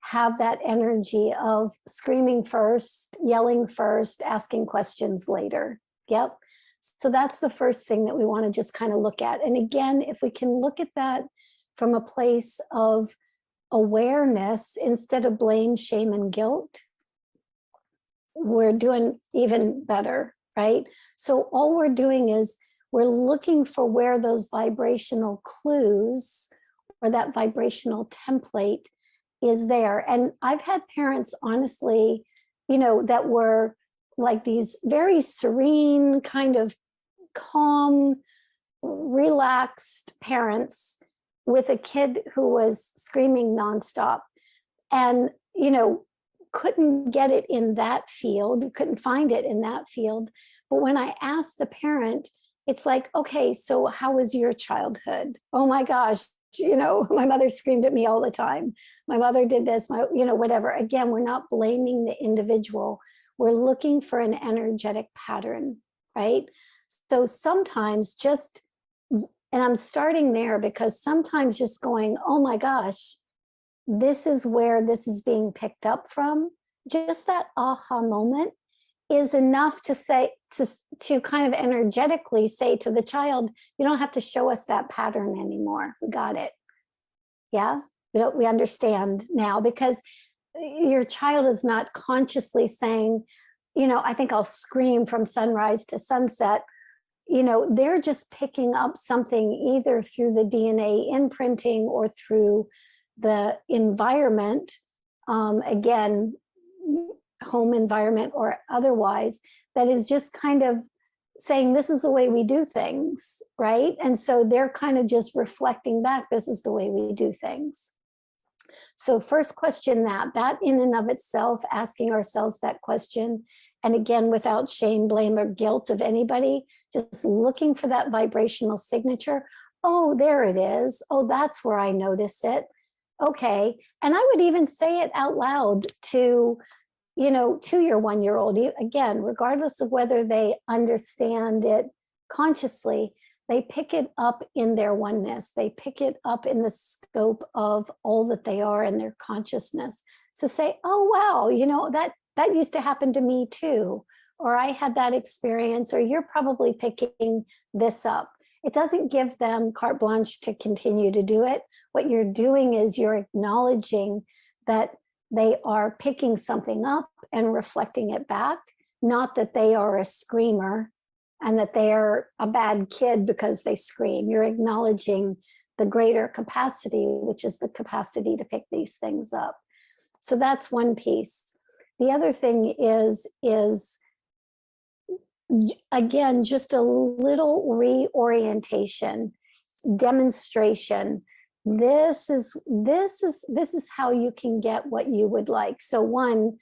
have that energy of screaming first, yelling first, asking questions later? Yep. So that's the first thing that we want to just kind of look at. And again, if we can look at that from a place of awareness instead of blame, shame, and guilt, we're doing even better, right? So all we're doing is we're looking for where those vibrational clues or that vibrational template is there. And I've had parents, honestly, that were like these very serene, kind of calm, relaxed parents with a kid who was screaming nonstop, and couldn't get it in that field, couldn't find it in that field. But when I asked the parent, it's like, okay, so how was your childhood? Oh my gosh, my mother screamed at me all the time. My mother did this, whatever. Again, we're not blaming the individual. We're looking for an energetic pattern, right? So sometimes and I'm starting there because sometimes just going, oh my gosh, this is where this is being picked up from, just that aha moment is enough to say, to kind of energetically say to the child, you don't have to show us that pattern anymore. We got it. Yeah, we understand now, because your child is not consciously saying, I think I'll scream from sunrise to sunset. They're just picking up something either through the DNA imprinting or through the environment, again, home environment or otherwise, that is just kind of saying, this is the way we do things, right? And so they're kind of just reflecting back, this is the way we do things. So first question that in and of itself, asking ourselves that question, and again, without shame, blame, or guilt of anybody, just looking for that vibrational signature. Oh, there it is. Oh, that's where I notice it. Okay. And I would even say it out loud to your 1-year-old, again, regardless of whether they understand it consciously, they pick it up in their oneness. They pick it up in the scope of all that they are in their consciousness. So say, oh, wow, that used to happen to me too, or I had that experience, or you're probably picking this up. It doesn't give them carte blanche to continue to do it. What you're doing is you're acknowledging that they are picking something up and reflecting it back, not that they are a screamer and that they are a bad kid because they scream. You're acknowledging the greater capacity, which is the capacity to pick these things up. So that's one piece. The other thing is again, just a little reorientation, demonstration. This is how you can get what you would like. So one,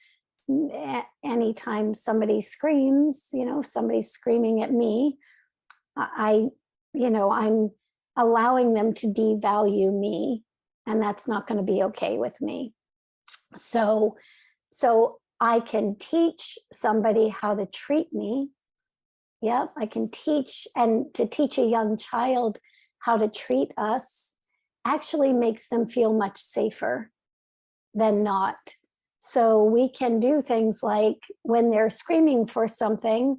anytime somebody screams, somebody's screaming at me, I'm allowing them to devalue me, and that's not going to be okay with me. So I can teach somebody how to treat me. Yep, I can teach, and to teach a young child how to treat us actually makes them feel much safer than not. So we can do things like when they're screaming for something,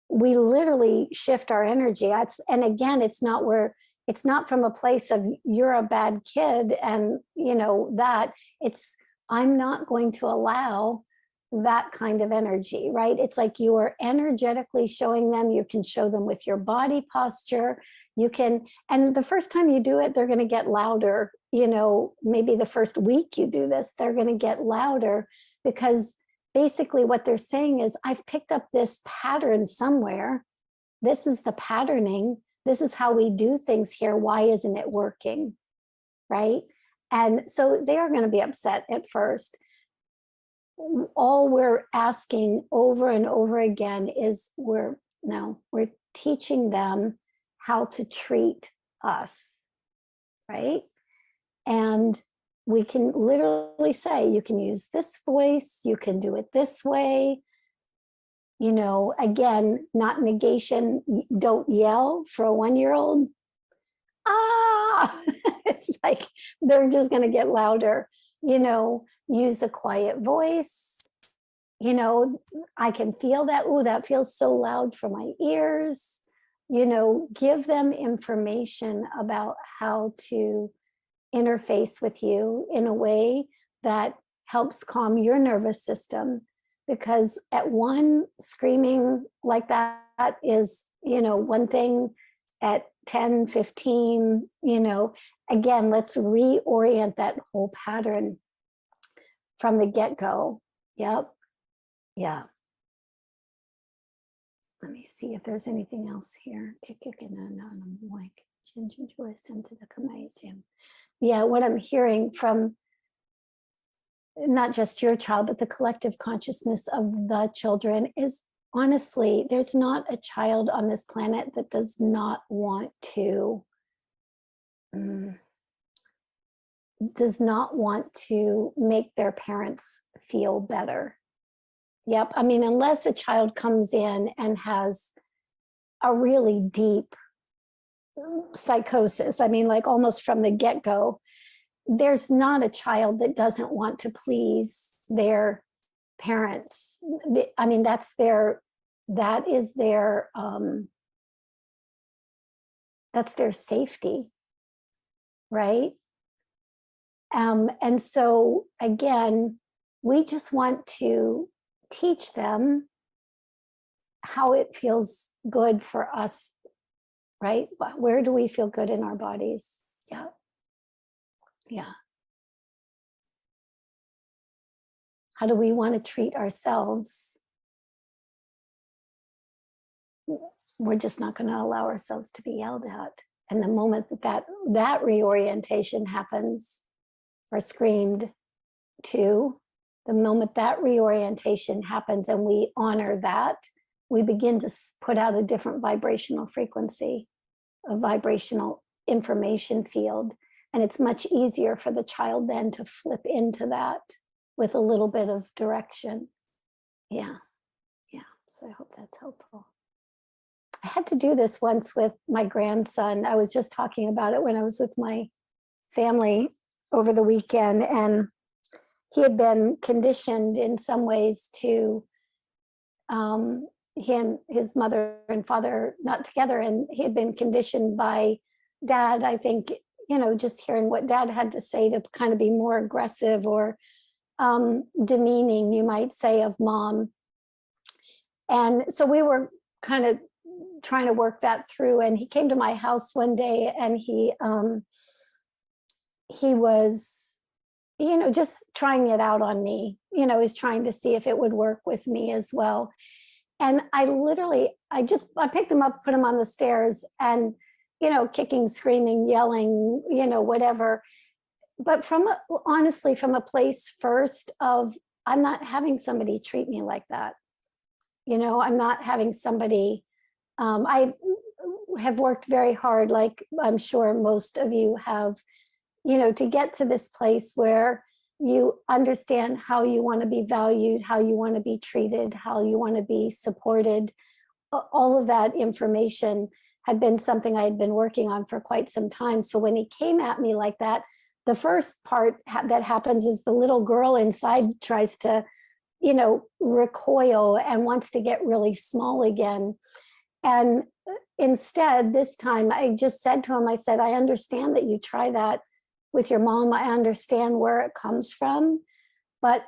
we literally shift our energy. And again, it's not where, it's not from a place of you're a bad kid and that. It's, I'm not going to allow that kind of energy, right? It's like you are energetically showing them. You can show them with your body posture. You can, and the first time you do it, they're going to get louder. Maybe the first week you do this, they're going to get louder, because basically what they're saying is, I've picked up this pattern somewhere. This is the patterning. This is how we do things here. Why isn't it working? Right? And so they are going to be upset at first. All we're asking over and over again is we're teaching them how to treat us, right? And we can literally say, you can use this voice, you can do it this way. Again, not negation. Don't yell for a 1-year-old. It's like they're just going to get louder. Use a quiet voice. I can feel that. Oh, that feels so loud for my ears. Give them information about how to interface with you in a way that helps calm your nervous system. Because at one, screaming like that is, one thing. At 10, 15, again, let's reorient that whole pattern from the get-go. Yep. Yeah. Let me see if there's anything else here. Yeah, what I'm hearing from not just your child, but the collective consciousness of the children is, honestly, there's not a child on this planet that does not want to make their parents feel better. Yep. I mean, unless a child comes in and has a really deep psychosis, I mean, like almost from the get-go, there's not a child that doesn't want to please their parents. I mean, that is their safety, right? And so again, we just want to teach them how it feels good for us, right? Where do we feel good in our bodies? Yeah. Yeah. How do we want to treat ourselves? We're just not going to allow ourselves to be yelled at. And the moment that reorientation happens, or screamed to, the moment that reorientation happens and we honor that, we begin to put out a different vibrational frequency, a vibrational information field. And it's much easier for the child then to flip into that with a little bit of direction. Yeah. Yeah. So I hope that's helpful. I had to do this once with my grandson. I was just talking about it when I was with my family over the weekend, and he had been conditioned in some ways to, he and his mother and father not together, and he had been conditioned by dad, I think, just hearing what dad had to say, to kind of be more aggressive or demeaning, you might say, of mom. And so we were kind of trying to work that through, and he came to my house one day, and he was, just trying it out on me, was trying to see if it would work with me as well. And I picked him up, put him on the stairs, and, kicking, screaming, yelling, whatever. But honestly, from a place first of, I'm not having somebody treat me like that. I'm not having somebody, I have worked very hard, like I'm sure most of you have, to get to this place where you understand how you want to be valued, how you want to be treated, how you want to be supported. All of that information had been something I had been working on for quite some time. So when he came at me like that, the first part that happens is the little girl inside tries to, recoil and wants to get really small again. And instead, this time I just said to him, I said, I understand that you try that with your mom. I understand where it comes from, but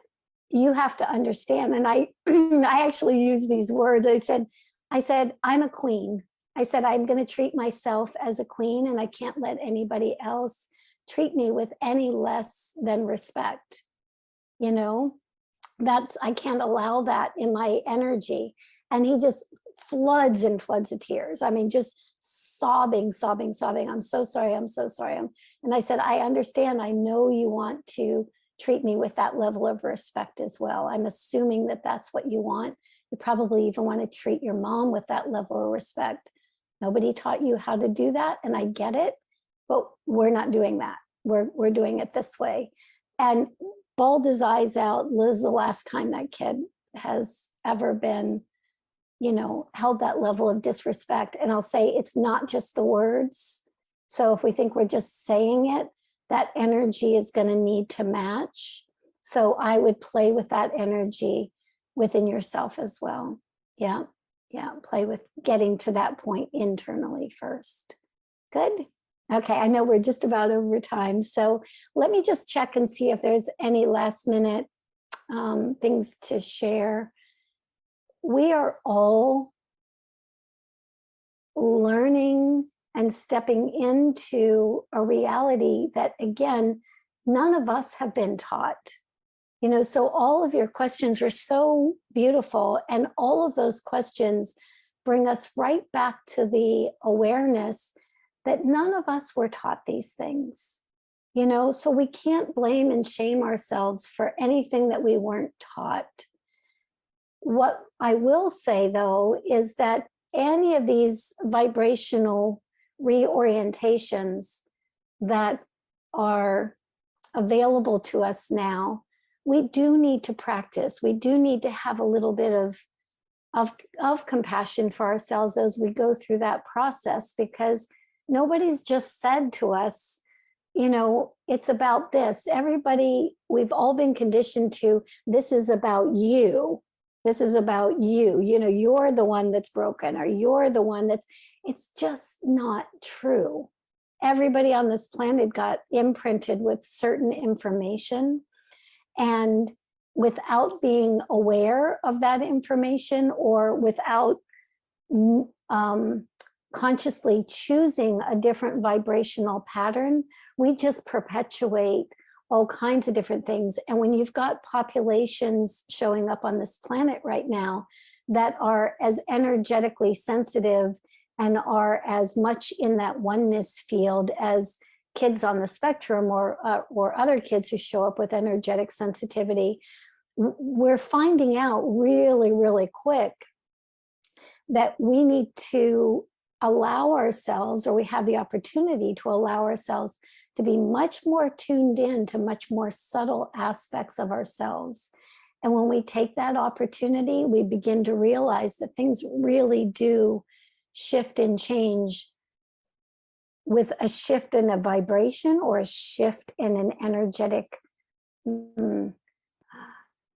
you have to understand. And I, I actually use these words. I said, I'm a queen. I said, I'm going to treat myself as a queen, and I can't let anybody else treat me with any less than respect. You know, I can't allow that in my energy. And he just floods and floods of tears. I mean, just sobbing. I'm so sorry. I'm so sorry. And I said, I understand. I know you want to treat me with that level of respect as well. I'm assuming that that's what you want. You probably even want to treat your mom with that level of respect. Nobody taught you how to do that, and I get it, but we're not doing that. We're doing it this way. And bawled his eyes out. Liz, the last time that kid has ever been, you know, held that level of disrespect. And I'll say it's not just the words. So if we think we're just saying it, that energy is going to need to match. So I would play with that energy within yourself as well. Yeah. Yeah. Play with getting to that point internally first. Good. Okay. I know we're just about over time. So let me just check and see if there's any last minute things to share. We are all learning and stepping into a reality that, again, none of us have been taught. You know, so all of your questions were so beautiful, and all of those questions bring us right back to the awareness that none of us were taught these things. You know, so we can't blame and shame ourselves for anything that we weren't taught. What I will say, though, is that any of these vibrational reorientations that are available to us now, we do need to practice. We do need to have a little bit of compassion for ourselves as we go through that process, because nobody's just said to us, you know, it's about this. Everybody, we've all been conditioned to, this is about you. This is about you. You know, you're the one that's broken, or you're the one that's, it's just not true. Everybody on this planet got imprinted with certain information, and without being aware of that information, or without consciously choosing a different vibrational pattern, we just perpetuate all kinds of different things. And when you've got populations showing up on this planet right now that are as energetically sensitive and are as much in that oneness field as kids on the spectrum, or other kids who show up with energetic sensitivity, we're finding out really, really quick that we need to allow ourselves, or we have the opportunity to allow ourselves to be much more tuned in to much more subtle aspects of ourselves. And when we take that opportunity, we begin to realize that things really do shift and change with a shift in a vibration, or a shift in an energetic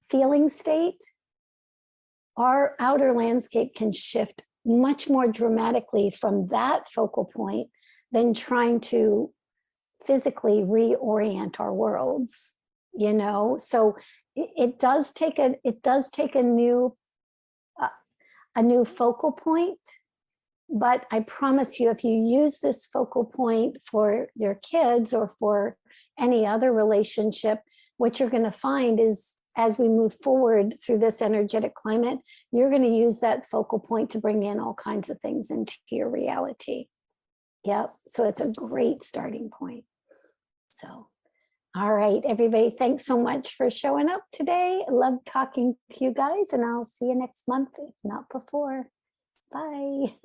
feeling state. Our outer landscape can shift much more dramatically from that focal point than trying to physically reorient our worlds, you know. So it does take a new focal point. But I promise you, if you use this focal point for your kids or for any other relationship, what you're going to find is, as we move forward through this energetic climate, you're going to use that focal point to bring in all kinds of things into your reality. Yep. So it's a great starting point. So, all right, everybody, thanks so much for showing up today. I love talking to you guys, and I'll see you next month, if not before. Bye.